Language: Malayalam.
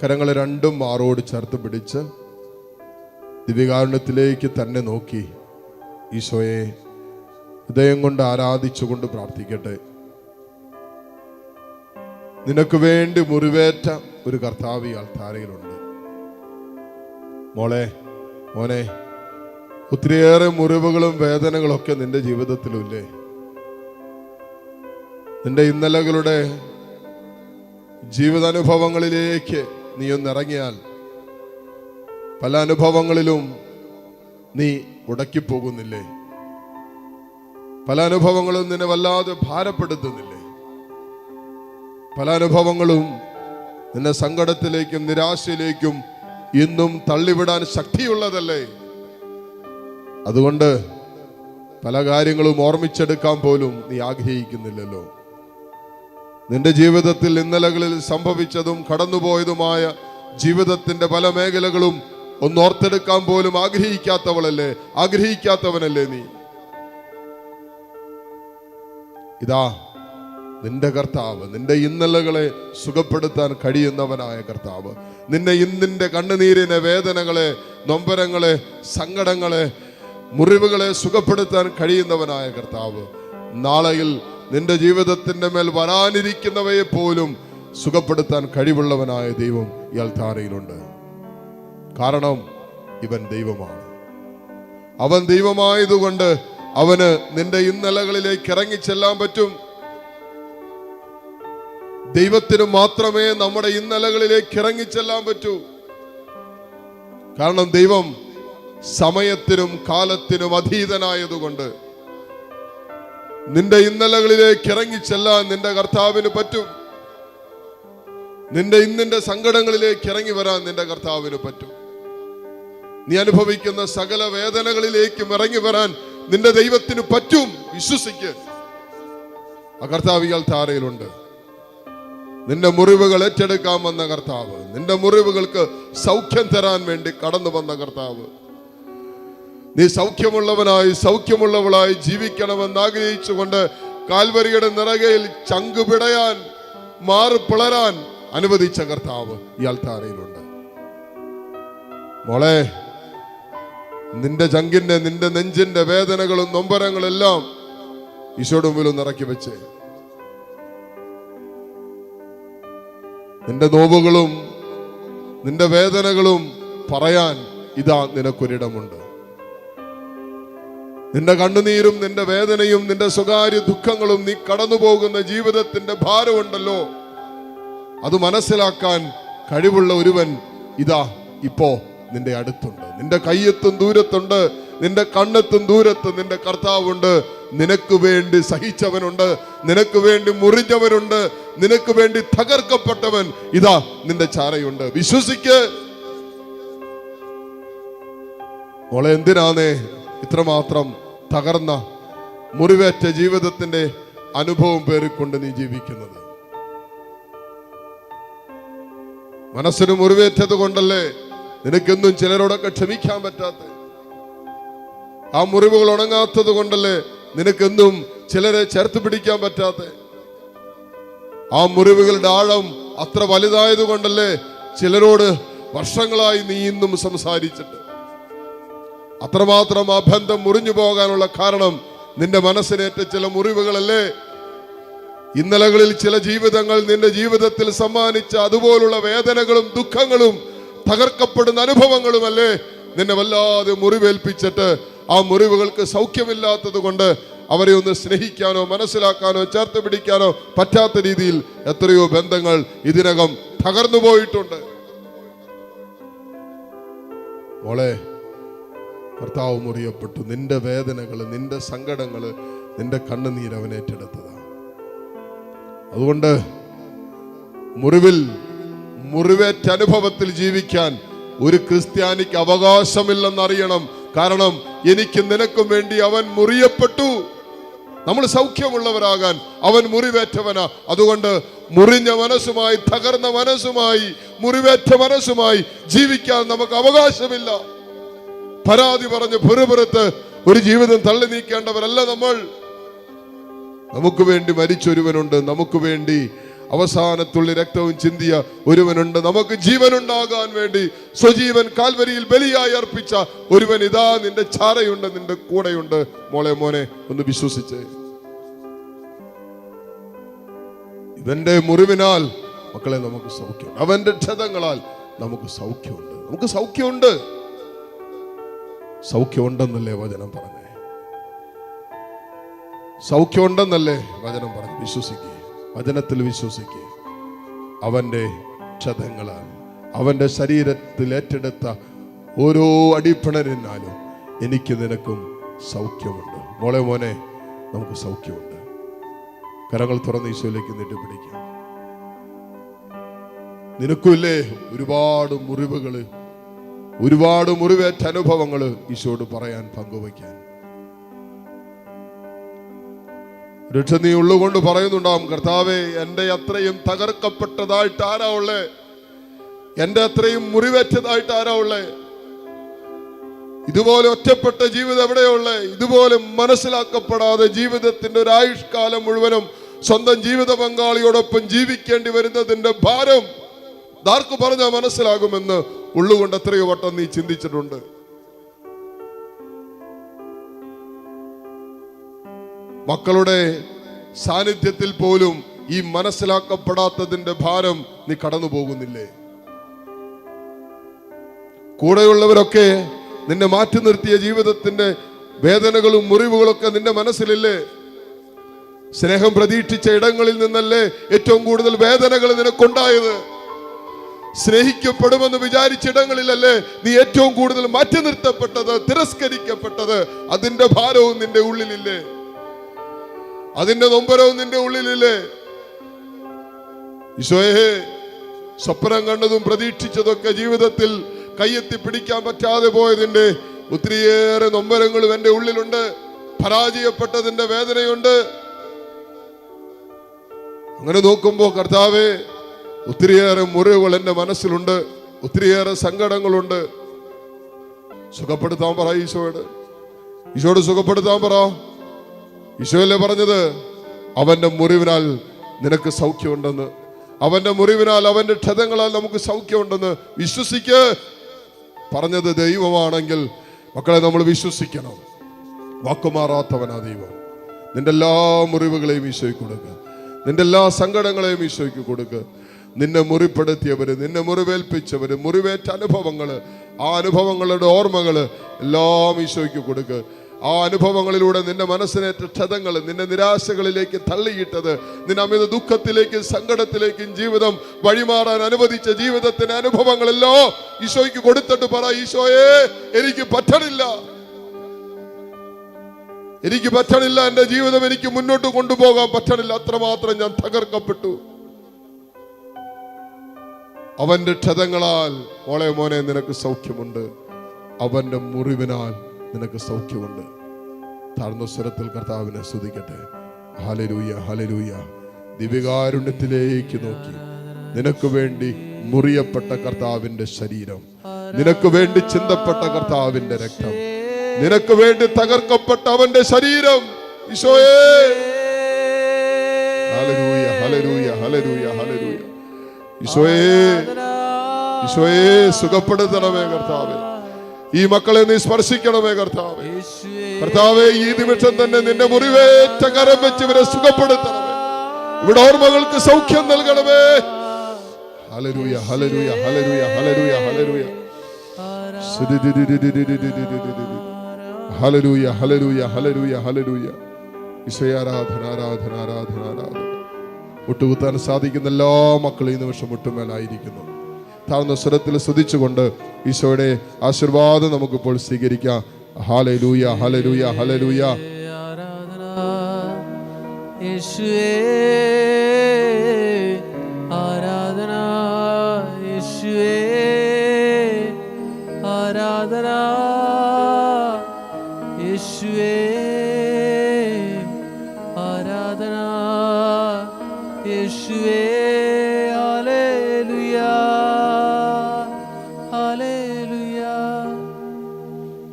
കരങ്ങൾ രണ്ടും മാറോട് ചേർത്ത് പിടിച്ച് ദിവ്യകാരുണ്യത്തിലേക്ക് തന്നെ നോക്കി ഈശോയെ ഹൃദയം കൊണ്ട് ആരാധിച്ചുകൊണ്ട് പ്രാർത്ഥിക്കട്ടെ. നിനക്ക് വേണ്ടി മുറിവേറ്റ ഒരു കർത്താവ് ഈ അൾത്താരയിലുണ്ട്. മോനെ, ഒത്തിരിയേറെ മുറിവുകളും വേദനകളൊക്കെ നിന്റെ ജീവിതത്തിലുമില്ലേ? നിന്റെ ഇന്നലകളുടെ ജീവിതാനുഭവങ്ങളിലേക്ക് നീ ഒന്നിറങ്ങിയാൽ പല അനുഭവങ്ങളിലും നീ ഉടക്കിപ്പോകുന്നില്ലേ? പല അനുഭവങ്ങളും നിന്നെ വല്ലാതെ ഭാരപ്പെടുത്തുന്നില്ലേ? പല അനുഭവങ്ങളും നിന്നെ സങ്കടത്തിലേക്കും നിരാശയിലേക്കും ഇന്നും തള്ളിവിടാൻ ശക്തിയുള്ളതല്ലേ? അതുകൊണ്ട് പല കാര്യങ്ങളും ഓർമ്മിച്ചെടുക്കാൻ പോലും നീ ആഗ്രഹിക്കുന്നില്ലല്ലോ. നിന്റെ ജീവിതത്തിൽ ഇന്നലകളിൽ സംഭവിച്ചതും കടന്നുപോയതുമായ ജീവിതത്തിന്റെ പല മേഖലകളും ഒന്നോർത്തെടുക്കാൻ പോലും ആഗ്രഹിക്കാത്തവനല്ലേ നീ? ഇതാ നിന്റെ കർത്താവ്, നിന്റെ ഇന്നലകളെ സുഖപ്പെടുത്താൻ കഴിയുന്നവനായ കർത്താവ്, നിന്റെ കണ്ണുനീരിനെ, വേദനകളെ, നൊമ്പരങ്ങളെ, സങ്കടങ്ങളെ, മുറിവുകളെ സുഖപ്പെടുത്താൻ കഴിയുന്നവനായ കർത്താവ് നാളെയിൽ നിന്റെ ജീവിതത്തിന്റെ മേൽ വരാനിരിക്കുന്നവയെ പോലും സുഖപ്പെടുത്താൻ കഴിവുള്ളവനായ ദൈവം ഈ അൾത്താരയിലുണ്ട്. കാരണം ഇവൻ ദൈവമാണ്. അവൻ ദൈവമായതുകൊണ്ട് അവന് നിന്റെ ഇന്നലകളിലേക്ക് ഇറങ്ങിച്ചെല്ലാൻ പറ്റും. ദൈവത്തിന് മാത്രമേ നമ്മുടെ ഇന്നലകളിലേക്ക് ഇറങ്ങിച്ചെല്ലാൻ പറ്റൂ. കാരണം ദൈവം സമയത്തിനും കാലത്തിനും അധീതനായതുകൊണ്ട് നിന്റെ ഇന്നലകളിലേക്ക് ഇറങ്ങിച്ചെല്ലാൻ നിന്റെ കർത്താവിന് പറ്റും. നിന്റെ സങ്കടങ്ങളിലേക്ക് ഇറങ്ങി വരാൻ നിന്റെ കർത്താവിന് പറ്റും. നീ അനുഭവിക്കുന്ന സകല വേദനകളിലേക്കും ഇറങ്ങി വരാൻ നിന്റെ ദൈവത്തിന് പറ്റും. വിശ്വസിക്ക്, ആ കർത്താവ് ഈ അൾത്താരയിലുണ്ട്. നിന്റെ മുറിവുകൾ ഏറ്റെടുക്കാൻ വന്ന കർത്താവ്, നിന്റെ മുറിവുകൾക്ക് സൗഖ്യം തരാൻ വേണ്ടി കടന്നു വന്ന കർത്താവ്, നീ സൗഖ്യമുള്ളവളായി ജീവിക്കണമെന്ന് ആഗ്രഹിച്ചുകൊണ്ട് കാൽവരിയുടെ നിറകയിൽ ചങ്കുപിടയാൻ, മാറ് പിളരാൻ അനുവദിച്ച കർത്താവ് ഈ അൾത്താരയിലുണ്ട്. മോളെ, നിന്റെ ചങ്കിന്റെ, നിന്റെ നെഞ്ചിന്റെ വേദനകളും നൊമ്പരങ്ങളും എല്ലാം ഈശോയുടെ മുമ്പിൽ ഒന്ന് ഇറക്കി വെച്ച്, നിന്റെ നോവുകളും നിന്റെ വേദനകളും പറയാൻ ഇതാ നിനക്കൊരിടമുണ്ട്. നിന്റെ കണ്ണുനീരും നിന്റെ വേദനയും നിന്റെ സ്വകാര്യ ദുഃഖങ്ങളും നീ കടന്നു പോകുന്ന ജീവിതത്തിന്റെ ഭാരമുണ്ടല്ലോ, അത് മനസ്സിലാക്കാൻ കഴിവുള്ള ഒരുവൻ ഇതാ ഇപ്പോ നിന്റെ അടുത്തുണ്ട്. നിന്റെ കയ്യെത്തും ദൂരത്തുണ്ട്, നിന്റെ കണ്ണെത്തും ദൂരത്ത് നിന്റെ കർത്താവുണ്ട്. നിനക്ക് വേണ്ടി സഹിച്ചവനുണ്ട്, നിനക്ക് വേണ്ടി മുറിഞ്ഞവനുണ്ട്, നിനക്ക് വേണ്ടി തകർക്കപ്പെട്ടവൻ ഇതാ നിന്റെ ചാരയുണ്ട്. വിശ്വസിക്ക് മോളെ. എന്തിനാണ് ഇത്രമാത്രം തകർന്ന മുറിവേറ്റ ജീവിതത്തിന്റെ അനുഭവം പേറിക്കൊണ്ട് നീ ജീവിക്കുന്നത്? മനസ്സിന് മുറിവേറ്റത് കൊണ്ടല്ലേ നിനക്കെന്നും ചിലരോടൊക്കെ ക്ഷമിക്കാൻ പറ്റാത്ത? ആ മുറിവുകൾ ഉണങ്ങാത്തത് കൊണ്ടല്ലേ നിനക്കെന്നും ചിലരെ ചേർത്ത് പിടിക്കാൻ പറ്റാത്ത? ആ മുറിവുകളുടെ ആഴം അത്ര വലുതായത് കൊണ്ടല്ലേ ചിലരോട് വർഷങ്ങളായി നീ ഇന്നും സംസാരിച്ചിട്ട്? അത്രമാത്രം ആ ബന്ധം മുറിഞ്ഞു പോകാനുള്ള കാരണം നിന്റെ മനസ്സിനേറ്റ ചില മുറിവുകളല്ലേ? ഇന്നലകളിൽ ചില ജീവിതങ്ങൾ നിന്റെ ജീവിതത്തിൽ സമ്മാനിച്ച അതുപോലുള്ള വേദനകളും ദുഃഖങ്ങളും തകർക്കപ്പെടുന്ന അനുഭവങ്ങളുമല്ലേ നിന്നെ വല്ലാതെ മുറിവേൽപ്പിച്ചിട്ട് ആ മുറിവുകൾക്ക് സൗഖ്യമില്ലാത്തത് കൊണ്ട് അവരെ ഒന്ന് സ്നേഹിക്കാനോ മനസ്സിലാക്കാനോ ചേർത്ത് പിടിക്കാനോ പറ്റാത്ത രീതിയിൽ എത്രയോ ബന്ധങ്ങൾ ഇതിനകം തകർന്നു പോയിട്ടുണ്ട്. മോളെ, കർത്താവ് മുറിയപ്പെട്ടു. നിന്റെ വേദനകള്, നിന്റെ സങ്കടങ്ങള്, നിന്റെ കണ്ണുനീര് അവൻ ഏറ്റെടുത്തതാണ്. അതുകൊണ്ട് മുറിവേറ്റ അനുഭവത്തിൽ ജീവിക്കാൻ ഒരു ക്രിസ്ത്യാനിക്ക് അവകാശമില്ലെന്നറിയണം. കാരണം എനിക്കും നിനക്കും വേണ്ടി അവൻ മുറിയപ്പെട്ടു. നമ്മൾ സൗഖ്യമുള്ളവരാകാൻ അവൻ മുറിവേറ്റവനാ. അതുകൊണ്ട് മുറിഞ്ഞ മനസ്സുമായി, തകർന്ന മനസ്സുമായി, മുറിവേറ്റ മനസ്സുമായി ജീവിക്കാൻ നമുക്ക് അവകാശമില്ല. പരാതി പറഞ്ഞ് പെറുപുറത്ത് ഒരു ജീവിതം തള്ളി നീക്കേണ്ടവരല്ല നമ്മൾ. നമുക്ക് വേണ്ടി മരിച്ചൊരുവനുണ്ട്, നമുക്ക് വേണ്ടി അവസാനത്തുള്ളി രക്തവും ചിന്തിയ ഒരുവനുണ്ട്. നമുക്ക് ജീവനുണ്ടാകാൻ വേണ്ടി സ്വജീവൻ കാൽവരിയിൽ ബലിയായി അർപ്പിച്ച ഒരുവൻ ഇതാ നിന്റെ ചാരയുണ്ട്, നിന്റെ കൂടെയുണ്ട്. മോളെ മോനെ ഒന്ന് വിശ്വസിച്ചേ. ഇവന്റെ മുറിവിനാൽ മക്കളെ നമുക്ക് സൗഖ്യം, അവന്റെ ക്ഷതങ്ങളാൽ നമുക്ക് സൗഖ്യമുണ്ട്. നമുക്ക് സൗഖ്യമുണ്ട്. സൗഖ്യമുണ്ടെന്നല്ലേ വചനം പറഞ്ഞേ? സൗഖ്യമുണ്ടെന്നല്ലേ വചനം പറഞ്ഞു? വിശ്വസിക്കുക, വചനത്തിൽ വിശ്വസിക്കുക. അവന്റെ ക്ഷതങ്ങളാൽ, അവന്റെ ശരീരത്തിൽ ഏറ്റെടുത്ത ഓരോ അടിപ്പിണരിനാലും എനിക്ക് നിനക്കും സൗഖ്യമുണ്ട്. മോളെ മോനെ നമുക്ക് സൗഖ്യമുണ്ട്. കരങ്ങൾ തുറന്ന് ഈശോയിലേക്ക് നീട്ടിപ്പിടിക്കാം. നിനക്കുമില്ലേ ഒരുപാട് മുറിവുകള്, ഒരുപാട് മുറിവേറ്റ അനുഭവങ്ങള് ഈശോയോട് പറയാൻ, പങ്കുവയ്ക്കാൻ. രക്ഷ നീ ഉള്ളുകൊണ്ട് പറയുന്നുണ്ടാവും, കർത്താവേ എന്റെ അത്രയും തകർക്കപ്പെട്ടതായിട്ട് ആരാ ഉള്ളേ? എന്റെ അത്രയും മുറിവേറ്റതായിട്ട് ആരാ ഉള്ളേ? ഇതുപോലെ ഒറ്റപ്പെട്ട ജീവിതം എവിടെയുള്ളേ? ഇതുപോലെ മനസ്സിലാക്കപ്പെടാതെ ജീവിതത്തിന്റെ ഒരു ആയുഷ്കാലം മുഴുവനും സ്വന്തം ജീവിത പങ്കാളിയോടൊപ്പം ജീവിക്കേണ്ടി വരുന്നതിന്റെ ഭാരം ആർക്ക് പറഞ്ഞാൽ മനസ്സിലാകുമെന്ന് ഉള്ളുകൊണ്ട് എത്രയോ വട്ടം നീ ചിന്തിച്ചിട്ടുണ്ട്. മക്കളുടെ സാന്നിധ്യത്തിൽ പോലും ഈ മനസ്സിലാക്കപ്പെടാത്തതിന്റെ ഭാരം നീ കടന്നു പോകുന്നില്ലേ? കൂടെയുള്ളവരൊക്കെ നിന്നെ മാറ്റി നിർത്തിയ ജീവിതത്തിന്റെ വേദനകളും മുറിവുകളൊക്കെ നിന്റെ മനസ്സിലില്ലേ? സ്നേഹം പ്രതീക്ഷിച്ച ഇടങ്ങളിൽ നിന്നല്ലേ ഏറ്റവും കൂടുതൽ വേദനകൾ നിനക്കുണ്ടായത്? സ്നേഹിക്കപ്പെടുമെന്ന് വിചാരിച്ച ഇടങ്ങളിലല്ലേ നീ ഏറ്റവും കൂടുതൽ മാറ്റി നിർത്തപ്പെട്ടത്, തിരസ്കരിക്കപ്പെട്ടത്? അതിന്റെ ഭാരവും നിന്റെ ഉള്ളിലില്ലേ? അതിന്റെ നൊമ്പരവും നിന്റെ ഉള്ളിലില്ലേ? ഈശോയെ, സ്വപ്നം കണ്ടതും പ്രതീക്ഷിച്ചതൊക്കെ ജീവിതത്തിൽ കയ്യെത്തി പിടിക്കാൻ പറ്റാതെ പോയതിന്റെ ഒത്തിരിയേറെ നൊമ്പരങ്ങളും എന്റെ ഉള്ളിലുണ്ട്. പരാജയപ്പെട്ടതിന്റെ വേദനയുണ്ട്. അങ്ങനെ നോക്കുമ്പോ കർത്താവേ, ഒത്തിരിയേറെ മുറിവുകൾ എന്റെ മനസ്സിലുണ്ട്, ഒത്തിരിയേറെ സങ്കടങ്ങളുണ്ട്. സുഖപ്പെടുത്താൻ പറ ഈശോയോട്. ഈശോയോട് സുഖപ്പെടുത്താൻ പറ. ഈശോയല്ലേ പറഞ്ഞത്, അവന്റെ മുറിവിനാൽ നിനക്ക് സൗഖ്യമുണ്ടെന്ന്. അവന്റെ മുറിവിനാൽ, അവന്റെ ക്ഷതങ്ങളാൽ നമുക്ക് സൗഖ്യമുണ്ടെന്ന് വിശ്വസിക്ക്. പറഞ്ഞത് ദൈവമാണെങ്കിൽ മക്കളെ നമ്മൾ വിശ്വസിക്കണം. വാക്കുമാറാത്തവനാ ദൈവം. നിന്റെ എല്ലാ മുറിവുകളെയും ഈശോയ്ക്ക് കൊടുക്കുക. നിന്റെ എല്ലാ സങ്കടങ്ങളെയും ഈശോയ്ക്ക് കൊടുക്കുക. നിന്നെ മുറിപ്പെടുത്തിയവര്, നിന്നെ മുറിവേൽപ്പിച്ചവര്, മുറിവേറ്റ അനുഭവങ്ങള്, ആ അനുഭവങ്ങളുടെ ഓർമ്മകള് എല്ലാം ഈശോയ്ക്ക് കൊടുക്കുക. ആ അനുഭവങ്ങളിലൂടെ നിന്റെ മനസ്സിനേറ്റ ക്ഷതങ്ങൾ, നിന്റെ നിരാശകളിലേക്ക് തള്ളിയിട്ടത്, നിന്നെ അമിത ദുഃഖത്തിലേക്കും സങ്കടത്തിലേക്കും ജീവിതം വഴിമാറാൻ അനുവദിച്ച ജീവിതത്തിന്റെ അനുഭവങ്ങളെല്ലാം ഈശോയ്ക്ക് കൊടുത്തിട്ട് പറ, ഈശോയെ എനിക്ക് പറ്റണില്ല, എനിക്ക് പറ്റണില്ല, എന്റെ ജീവിതം എനിക്ക് മുന്നോട്ട് കൊണ്ടുപോകാൻ പറ്റണില്ല, അത്രമാത്രം ഞാൻ തകർക്കപ്പെട്ടു. അവന്റെ ക്ഷതങ്ങളാൽ മോളെ മോനെ നിനക്ക് സൗഖ്യമുണ്ട്. അവന്റെ മുറിവിനാൽ നിനക്ക് സൗഖ്യമുണ്ട്. താഴ്ന്ന സ്വരത്തിൽ കർത്താവിനെ സ്തുതിക്കട്ടെ. Hallelujah, hallelujah. ദിവ്യകാരുണ്യത്തിലേക്ക് നോക്കി നിനക്ക് വേണ്ടി മുറിയപ്പെട്ട കർത്താവിന്റെ ശരീരം, നിനക്ക് വേണ്ടി ചിന്തപ്പെട്ട കർത്താവിന്റെ രക്തം, നിനക്ക് വേണ്ടി തകർക്കപ്പെട്ട അവന്റെ ശരീരം. ഈശോയേ, ഹല്ലേലൂയ, ഹല്ലേലൂയ, ഹല്ലേലൂയ, ഹല്ലേലൂയ. ഈശോയേ, ഈശോയേ സുഖപ്പെടുത്തണമേ കർത്താവേ. ഈ മക്കളെ നീ സ്പർശിക്കണമേ കർത്താവേ. കർത്താവേ, ഈ നിമിഷം തന്നെ നിന്റെ മുറിവേറ്റ കരം വെച്ച് ഇവരെ സുഖപ്പെടുത്തണമേ. ഇവിടെ ഓർമ്മകൾക്ക് സൗഖ്യം നൽകണമേ. Hallelujah, hallelujah, hallelujah, hallelujah, hallelujah. Hallelujah, hallelujah, hallelujah, hallelujah. ഈശോയെ ആരാധന, ആരാധന, ആരാധന, ആരാധന. മുട്ടുകുത്താൻ സാധിക്കുന്ന എല്ലാ മക്കളും ഈ നിമിഷം മുട്ടുമേലായിരിക്കുന്നു. താഴ്ന്ന സ്വരത്തിൽ സ്തുതിച്ചുകൊണ്ട് ഈശോയുടെ ആശീർവാദം നമുക്കിപ്പോൾ സ്വീകരിക്കാം. Hallelujah, hallelujah, hallelujah. യേശുവേ ആരാധന, യേശുവേ ആരാധന, യേശുവേ ആരാധന, യേശുവേ